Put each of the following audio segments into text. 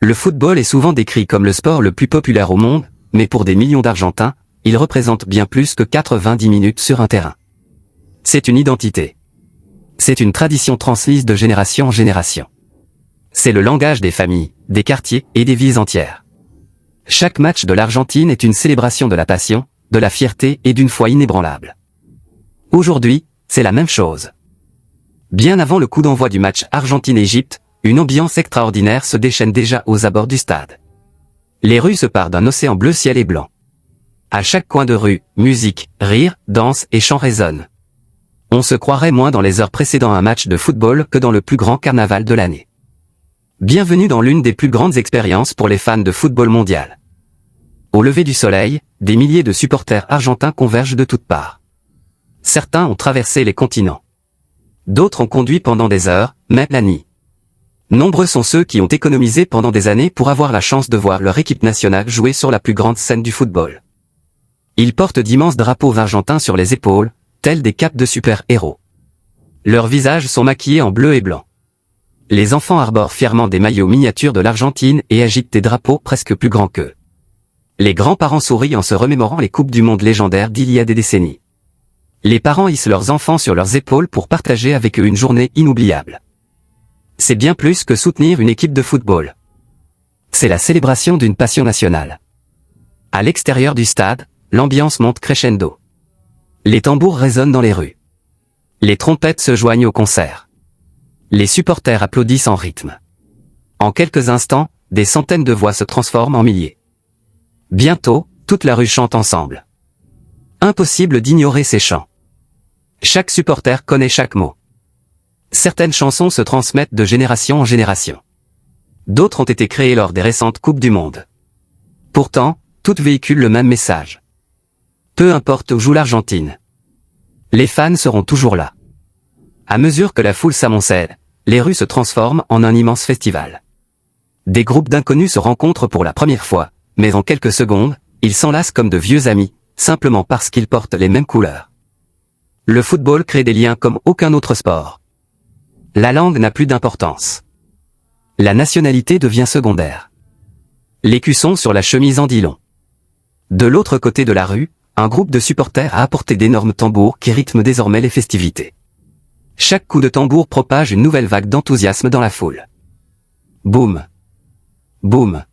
Le football est souvent décrit comme le sport le plus populaire au monde, mais pour des millions d'Argentins, il représente bien plus que 90 minutes sur un terrain. C'est une identité. C'est une tradition transmise de génération en génération. C'est le langage des familles, des quartiers et des villes entières. Chaque match de l'Argentine est une célébration de la passion, de la fierté et d'une foi inébranlable. Aujourd'hui, c'est la même chose. Bien avant le coup d'envoi du match Argentine-Égypte, une ambiance extraordinaire se déchaîne déjà aux abords du stade. Les rues se parent d'un océan bleu ciel et blanc. À chaque coin de rue, musique, rire, danse et chants résonnent. On se croirait moins dans les heures précédant un match de football que dans le plus grand carnaval de l'année. Bienvenue dans l'une des plus grandes expériences pour les fans de football mondial. Au lever du soleil, des milliers de supporters argentins convergent de toutes parts. Certains ont traversé les continents. D'autres ont conduit pendant des heures, même la nuit. Nombreux sont ceux qui ont économisé pendant des années pour avoir la chance de voir leur équipe nationale jouer sur la plus grande scène du football. Ils portent d'immenses drapeaux argentins sur les épaules, tels des capes de super-héros. Leurs visages sont maquillés en bleu et blanc. Les enfants arborent fièrement des maillots miniatures de l'Argentine et agitent des drapeaux presque plus grands qu'eux. Les grands-parents sourient en se remémorant les coupes du monde légendaires d'il y a des décennies. Les parents hissent leurs enfants sur leurs épaules pour partager avec eux une journée inoubliable. C'est bien plus que soutenir une équipe de football. C'est la célébration d'une passion nationale. À l'extérieur du stade, l'ambiance monte crescendo. Les tambours résonnent dans les rues. Les trompettes se joignent au concert. Les supporters applaudissent en rythme. En quelques instants, des centaines de voix se transforment en milliers. Bientôt, toute la rue chante ensemble. Impossible d'ignorer ces chants. Chaque supporter connaît chaque mot. Certaines chansons se transmettent de génération en génération. D'autres ont été créées lors des récentes Coupes du Monde. Pourtant, toutes véhiculent le même message. Peu importe où joue l'Argentine. Les fans seront toujours là. À mesure que la foule s'amoncelle, les rues se transforment en un immense festival. Des groupes d'inconnus se rencontrent pour la première fois, mais en quelques secondes, ils s'enlacent comme de vieux amis, simplement parce qu'ils portent les mêmes couleurs. Le football crée des liens comme aucun autre sport. La langue n'a plus d'importance. La nationalité devient secondaire. L'écusson sur la chemise en dit long. De l'autre côté de la rue, un groupe de supporters a apporté d'énormes tambours qui rythment désormais les festivités. Chaque coup de tambour propage une nouvelle vague d'enthousiasme dans la foule. Boum. Boum.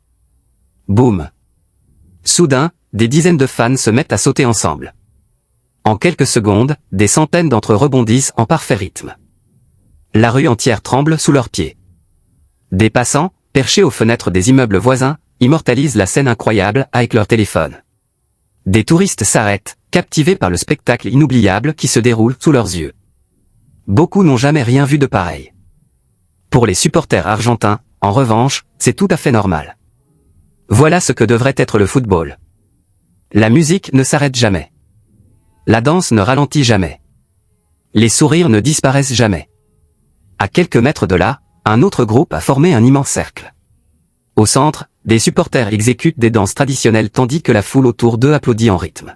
Boum. Soudain, des dizaines de fans se mettent à sauter ensemble. En quelques secondes, des centaines d'entre eux rebondissent en parfait rythme. La rue entière tremble sous leurs pieds. Des passants, perchés aux fenêtres des immeubles voisins, immortalisent la scène incroyable avec leur téléphone. Des touristes s'arrêtent, captivés par le spectacle inoubliable qui se déroule sous leurs yeux. Beaucoup n'ont jamais rien vu de pareil. Pour les supporters argentins, en revanche, c'est tout à fait normal. Voilà ce que devrait être le football. La musique ne s'arrête jamais. La danse ne ralentit jamais. Les sourires ne disparaissent jamais. À quelques mètres de là, un autre groupe a formé un immense cercle. Au centre, des supporters exécutent des danses traditionnelles tandis que la foule autour d'eux applaudit en rythme.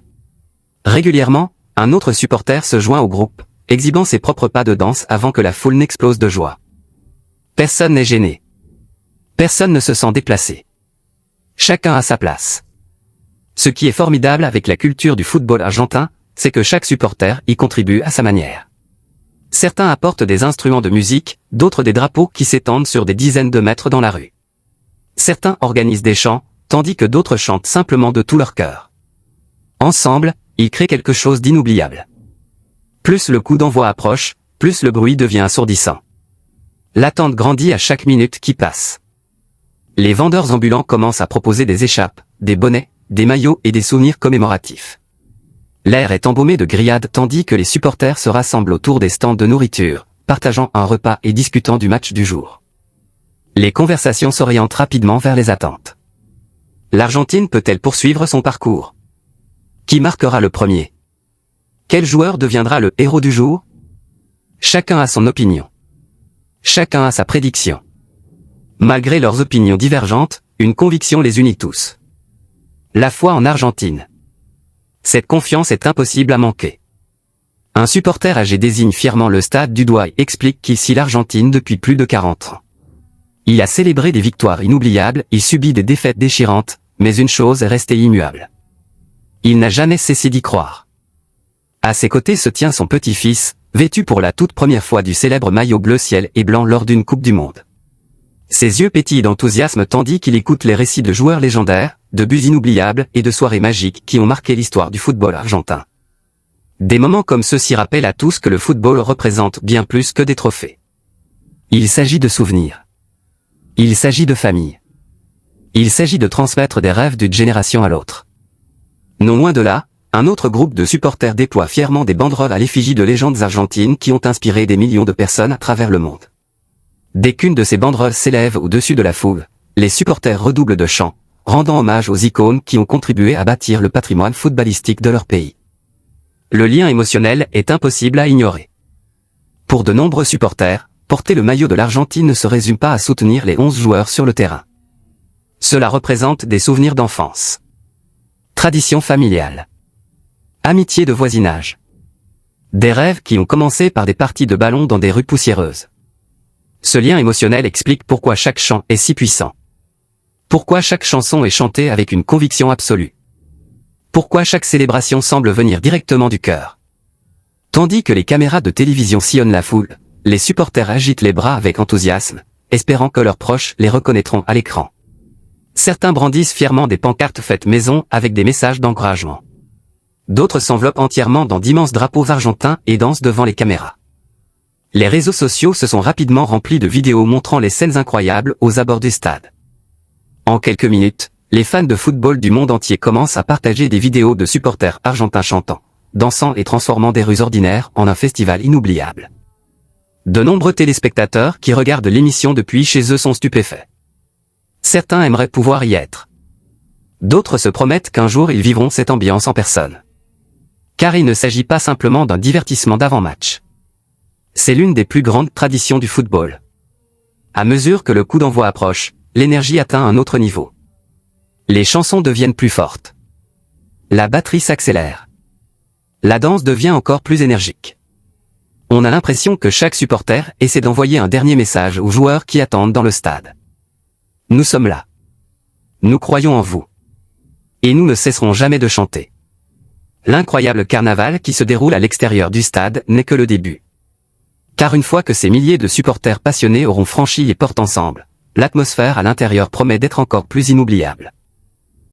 Régulièrement, un autre supporter se joint au groupe, exhibant ses propres pas de danse avant que la foule n'explose de joie. Personne n'est gêné. Personne ne se sent déplacé. Chacun a sa place. Ce qui est formidable avec la culture du football argentin, c'est que chaque supporter y contribue à sa manière. Certains apportent des instruments de musique, d'autres des drapeaux qui s'étendent sur des dizaines de mètres dans la rue. Certains organisent des chants, tandis que d'autres chantent simplement de tout leur cœur. Ensemble, ils créent quelque chose d'inoubliable. Plus le coup d'envoi approche, plus le bruit devient assourdissant. L'attente grandit à chaque minute qui passe. Les vendeurs ambulants commencent à proposer des écharpes, des bonnets, des maillots et des souvenirs commémoratifs. L'air est embaumé de grillades tandis que les supporters se rassemblent autour des stands de nourriture, partageant un repas et discutant du match du jour. Les conversations s'orientent rapidement vers les attentes. L'Argentine peut-elle poursuivre son parcours? Qui marquera le premier? Quel joueur deviendra le héros du jour? Chacun a son opinion. Chacun a sa prédiction. Malgré leurs opinions divergentes, une conviction les unit tous. La foi en Argentine. Cette confiance est impossible à manquer. Un supporter âgé désigne fièrement le stade du doigt et explique qu'il scie l'Argentine depuis plus de 40 ans. Il a célébré des victoires inoubliables, il subit des défaites déchirantes, mais une chose est restée immuable. Il n'a jamais cessé d'y croire. À ses côtés se tient son petit-fils, vêtu pour la toute première fois du célèbre maillot bleu ciel et blanc lors d'une Coupe du Monde. Ses yeux pétillent d'enthousiasme tandis qu'il écoute les récits de joueurs légendaires, de buts inoubliables et de soirées magiques qui ont marqué l'histoire du football argentin. Des moments comme ceux-ci rappellent à tous que le football représente bien plus que des trophées. Il s'agit de souvenirs. Il s'agit de famille. Il s'agit de transmettre des rêves d'une génération à l'autre. Non loin de là, un autre groupe de supporters déploie fièrement des banderoles à l'effigie de légendes argentines qui ont inspiré des millions de personnes à travers le monde. Dès qu'une de ces banderoles s'élève au-dessus de la foule, les supporters redoublent de chants, rendant hommage aux icônes qui ont contribué à bâtir le patrimoine footballistique de leur pays. Le lien émotionnel est impossible à ignorer. Pour de nombreux supporters, porter le maillot de l'Argentine ne se résume pas à soutenir les 11 joueurs sur le terrain. Cela représente des souvenirs d'enfance. Tradition familiale. Amitié de voisinage. Des rêves qui ont commencé par des parties de ballon dans des rues poussiéreuses. Ce lien émotionnel explique pourquoi chaque chant est si puissant. Pourquoi chaque chanson est chantée avec une conviction absolue. Pourquoi chaque célébration semble venir directement du cœur. Tandis que les caméras de télévision sillonnent la foule, les supporters agitent les bras avec enthousiasme, espérant que leurs proches les reconnaîtront à l'écran. Certains brandissent fièrement des pancartes faites maison avec des messages d'encouragement. D'autres s'enveloppent entièrement dans d'immenses drapeaux argentins et dansent devant les caméras. Les réseaux sociaux se sont rapidement remplis de vidéos montrant les scènes incroyables aux abords du stade. En quelques minutes, les fans de football du monde entier commencent à partager des vidéos de supporters argentins chantant, dansant et transformant des rues ordinaires en un festival inoubliable. De nombreux téléspectateurs qui regardent l'émission depuis chez eux sont stupéfaits. Certains aimeraient pouvoir y être. D'autres se promettent qu'un jour ils vivront cette ambiance en personne. Car il ne s'agit pas simplement d'un divertissement d'avant-match. C'est l'une des plus grandes traditions du football. À mesure que le coup d'envoi approche, l'énergie atteint un autre niveau. Les chansons deviennent plus fortes. La batterie s'accélère. La danse devient encore plus énergique. On a l'impression que chaque supporter essaie d'envoyer un dernier message aux joueurs qui attendent dans le stade. Nous sommes là. Nous croyons en vous. Et nous ne cesserons jamais de chanter. L'incroyable carnaval qui se déroule à l'extérieur du stade n'est que le début. Car une fois que ces milliers de supporters passionnés auront franchi les portes ensemble, l'atmosphère à l'intérieur promet d'être encore plus inoubliable.